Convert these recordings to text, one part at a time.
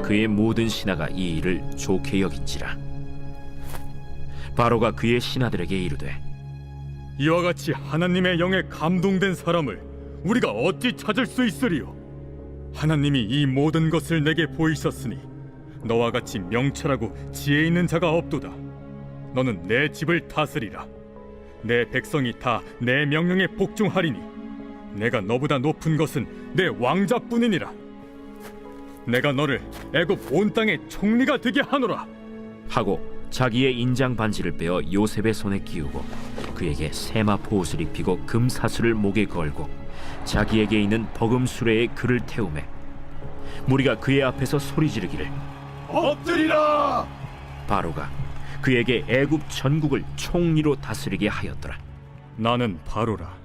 그의 모든 신하가 이 일을 좋게 여긴지라. 바로가 그의 신하들에게 이르되, 이와 같이 하나님의 영에 감동된 사람을 우리가 어찌 찾을 수 있으리요? 하나님이 이 모든 것을 내게 보이셨으니 너와 같이 명철하고 지혜 있는 자가 없도다. 너는 내 집을 다스리라. 내 백성이 다 내 명령에 복종하리니 내가 너보다 높은 것은 내 왕자뿐이니라. 내가 너를 애굽 온 땅의 총리가 되게 하노라. 하고 자기의 인장 반지를 빼어 요셉의 손에 끼우고 그에게 세마포 옷을 입히고 금사슬을 목에 걸고 자기에게 있는 버금 수레에 그를 태우매 무리가 그의 앞에서 소리 지르기를 엎드리라. 바로가 그에게 애굽 전국을 총리로 다스리게 하였더라. 나는 바로라.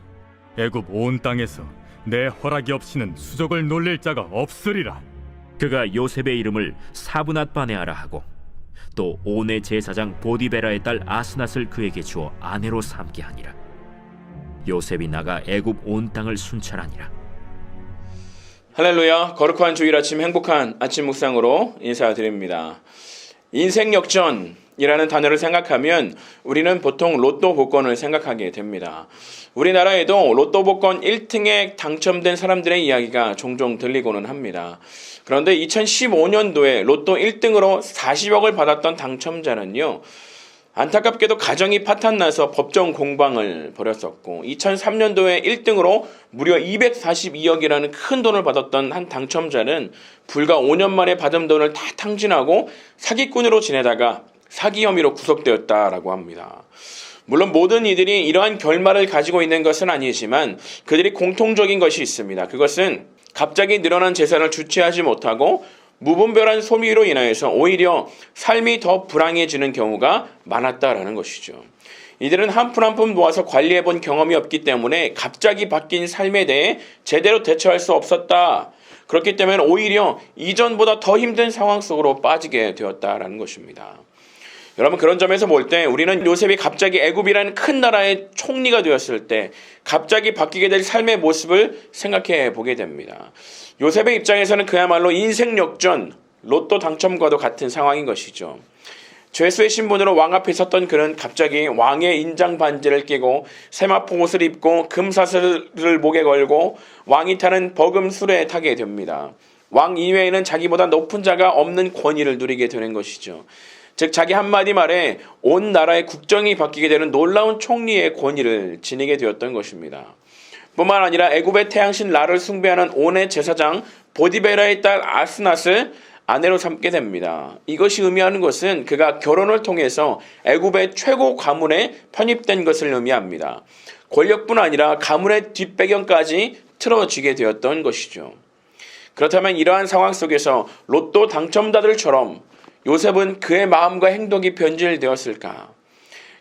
애굽 온 땅에서 내 허락이 없이는 수족을 놀릴 자가 없으리라. 그가 요셉의 이름을 사브낫 바네아라 하고 또 온의 제사장 보디베라의 딸 아스낫을 그에게 주어 아내로 삼게 하니라. 요셉이 나가 애굽 온 땅을 순찰하니라. 할렐루야. 거룩한 주일 아침 행복한 아침 묵상으로 인사드립니다. 인생 역전이라는 단어를 생각하면 우리는 보통 로또 복권을 생각하게 됩니다. 우리나라에도 로또 복권 1등에 당첨된 사람들의 이야기가 종종 들리고는 합니다. 그런데 2015년도에 로또 1등으로 40억을 받았던 당첨자는요, 안타깝게도 가정이 파탄나서 법정 공방을 벌였었고 2003년도에 1등으로 무려 242억이라는 큰 돈을 받았던 한 당첨자는 불과 5년 만에 받은 돈을 다 탕진하고 사기꾼으로 지내다가 사기 혐의로 구속되었다라고 합니다. 물론 모든 이들이 이러한 결말을 가지고 있는 것은 아니지만 그들이 공통적인 것이 있습니다. 그것은 갑자기 늘어난 재산을 주체하지 못하고 무분별한 소비로 인하여서 오히려 삶이 더 불행해지는 경우가 많았다라는 것이죠. 이들은 한 푼 한 푼 모아서 관리해본 경험이 없기 때문에 갑자기 바뀐 삶에 대해 제대로 대처할 수 없었다. 그렇기 때문에 오히려 이전보다 더 힘든 상황 속으로 빠지게 되었다라는 것입니다. 여러분, 그런 점에서 볼 때 우리는 요셉이 갑자기 애굽이라는 큰 나라의 총리가 되었을 때 갑자기 바뀌게 될 삶의 모습을 생각해 보게 됩니다. 요셉의 입장에서는 그야말로 인생 역전, 로또 당첨과도 같은 상황인 것이죠. 죄수의 신분으로 왕 앞에 섰던 그는 갑자기 왕의 인장 반지를 끼고 세마포 옷을 입고 금사슬을 목에 걸고 왕이 타는 버금 수레에 타게 됩니다. 왕 이외에는 자기보다 높은 자가 없는 권위를 누리게 되는 것이죠. 즉 자기 한마디 말에 온 나라의 국정이 바뀌게 되는 놀라운 총리의 권위를 지니게 되었던 것입니다. 뿐만 아니라 애굽의 태양신 라를 숭배하는 온의 제사장 보디베라의 딸 아스낫을 아내로 삼게 됩니다. 이것이 의미하는 것은 그가 결혼을 통해서 애굽의 최고 가문에 편입된 것을 의미합니다. 권력뿐 아니라 가문의 뒷배경까지 틀어지게 되었던 것이죠. 그렇다면 이러한 상황 속에서 로또 당첨자들처럼 요셉은 그의 마음과 행동이 변질되었을까?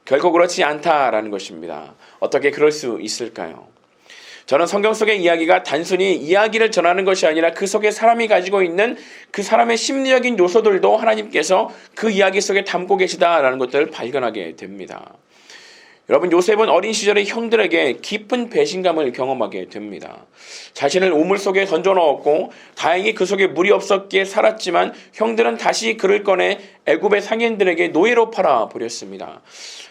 결코 그렇지 않다라는 것입니다. 어떻게 그럴 수 있을까요? 저는 성경 속의 이야기가 단순히 이야기를 전하는 것이 아니라 그 속에 사람이 가지고 있는 그 사람의 심리적인 요소들도 하나님께서 그 이야기 속에 담고 계시다라는 것들을 발견하게 됩니다. 여러분, 요셉은 어린 시절에 형들에게 깊은 배신감을 경험하게 됩니다. 자신을 우물 속에 던져넣었고 다행히 그 속에 물이 없었기에 살았지만 형들은 다시 그를 꺼내 애굽의 상인들에게 노예로 팔아버렸습니다.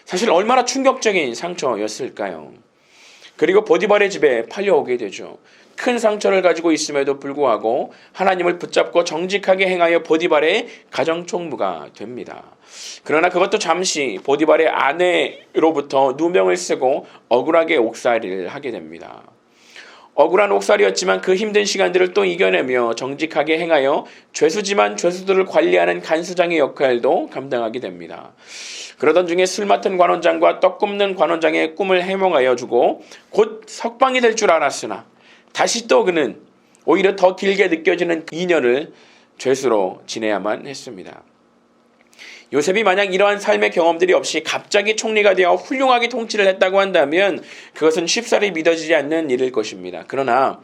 사실 얼마나 충격적인 상처였을까요? 그리고 보디발의 집에 팔려오게 되죠. 큰 상처를 가지고 있음에도 불구하고 하나님을 붙잡고 정직하게 행하여 보디발의 가정총무가 됩니다. 그러나 그것도 잠시 보디발의 아내로부터 누명을 쓰고 억울하게 옥살이를 하게 됩니다. 억울한 옥살이였지만 그 힘든 시간들을 또 이겨내며 정직하게 행하여 죄수지만 죄수들을 관리하는 간수장의 역할도 감당하게 됩니다. 그러던 중에 술 맡은 관원장과 떡 굽는 관원장의 꿈을 해몽하여 주고 곧 석방이 될 줄 알았으나 다시 또 그는 오히려 더 길게 느껴지는 2년을 죄수로 지내야만 했습니다. 요셉이 만약 이러한 삶의 경험들이 없이 갑자기 총리가 되어 훌륭하게 통치를 했다고 한다면 그것은 쉽사리 믿어지지 않는 일일 것입니다. 그러나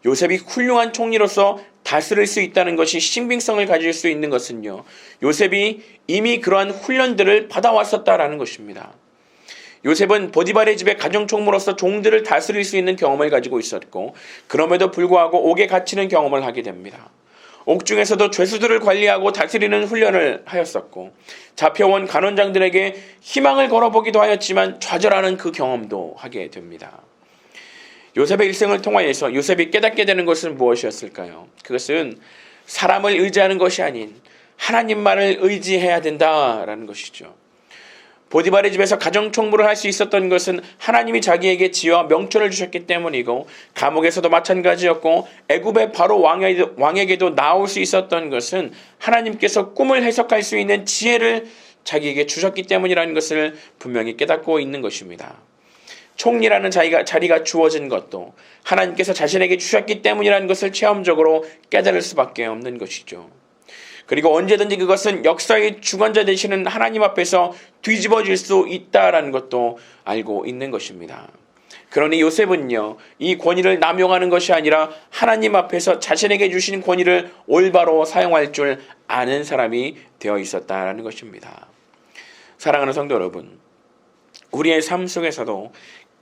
요셉이 훌륭한 총리로서 다스릴 수 있다는 것이 신빙성을 가질 수 있는 것은요, 요셉이 이미 그러한 훈련들을 받아왔었다라는 것입니다. 요셉은 보디발의 집의 가정총무로서 종들을 다스릴 수 있는 경험을 가지고 있었고 그럼에도 불구하고 옥에 갇히는 경험을 하게 됩니다. 옥중에서도 죄수들을 관리하고 다스리는 훈련을 하였었고 잡혀온 간원장들에게 희망을 걸어보기도 하였지만 좌절하는 그 경험도 하게 됩니다. 요셉의 일생을 통하여서 요셉이 깨닫게 되는 것은 무엇이었을까요? 그것은 사람을 의지하는 것이 아닌 하나님만을 의지해야 된다라는 것이죠. 보디발의 집에서 가정총무를 할 수 있었던 것은 하나님이 자기에게 지혜와 명철을 주셨기 때문이고, 감옥에서도 마찬가지였고, 애굽의 바로 왕에게도 나올 수 있었던 것은 하나님께서 꿈을 해석할 수 있는 지혜를 자기에게 주셨기 때문이라는 것을 분명히 깨닫고 있는 것입니다. 총리라는 자리가 주어진 것도 하나님께서 자신에게 주셨기 때문이라는 것을 체험적으로 깨달을 수밖에 없는 것이죠. 그리고 언제든지 그것은 역사의 주관자 되시는 하나님 앞에서 뒤집어질 수 있다라는 것도 알고 있는 것입니다. 그러니 요셉은요, 이 권위를 남용하는 것이 아니라 하나님 앞에서 자신에게 주신 권위를 올바로 사용할 줄 아는 사람이 되어 있었다라는 것입니다. 사랑하는 성도 여러분, 우리의 삶 속에서도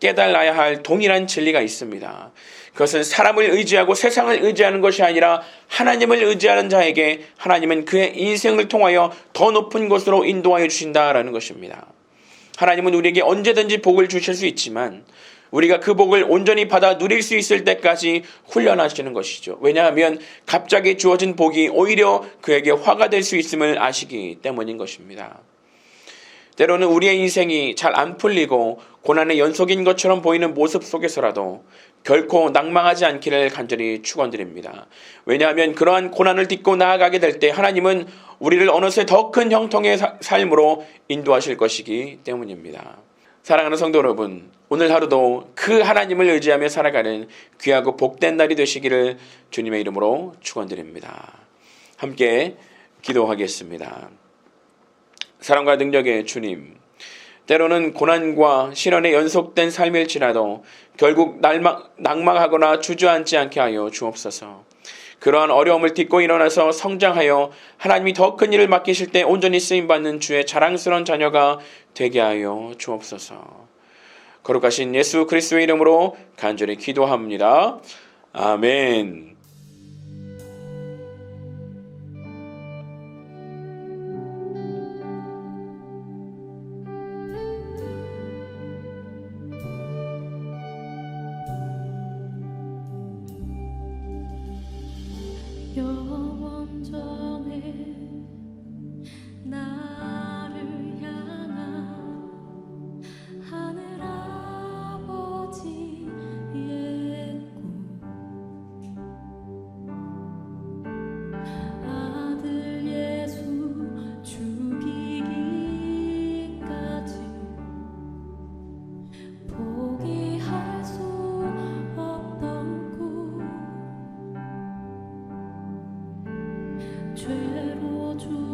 깨달아야 할 동일한 진리가 있습니다. 그것은 사람을 의지하고 세상을 의지하는 것이 아니라 하나님을 의지하는 자에게 하나님은 그의 인생을 통하여 더 높은 곳으로 인도하여 주신다라는 것입니다. 하나님은 우리에게 언제든지 복을 주실 수 있지만 우리가 그 복을 온전히 받아 누릴 수 있을 때까지 훈련하시는 것이죠. 왜냐하면 갑자기 주어진 복이 오히려 그에게 화가 될 수 있음을 아시기 때문인 것입니다. 때로는 우리의 인생이 잘 안 풀리고 고난의 연속인 것처럼 보이는 모습 속에서라도 결코 낭망하지 않기를 간절히 축원드립니다. 왜냐하면 그러한 고난을 딛고 나아가게 될 때 하나님은 우리를 어느새 더 큰 형통의 삶으로 인도하실 것이기 때문입니다. 사랑하는 성도 여러분, 오늘 하루도 그 하나님을 의지하며 살아가는 귀하고 복된 날이 되시기를 주님의 이름으로 축원드립니다. 함께 기도하겠습니다. 사랑과 능력의 주님, 때로는 고난과 시련의 연속된 삶일지라도 결국 낭망하거나 주저앉지 않게 하여 주옵소서. 그러한 어려움을 딛고 일어나서 성장하여 하나님이 더 큰 일을 맡기실 때 온전히 쓰임받는 주의 자랑스러운 자녀가 되게 하여 주옵소서. 거룩하신 예수 그리스도의 이름으로 간절히 기도합니다. 아멘. 영원정에 나를 향한 하늘 아버지의 꿈, 아들 예수 죽이기까지 포기할 수 없던 꿈, 죄로 주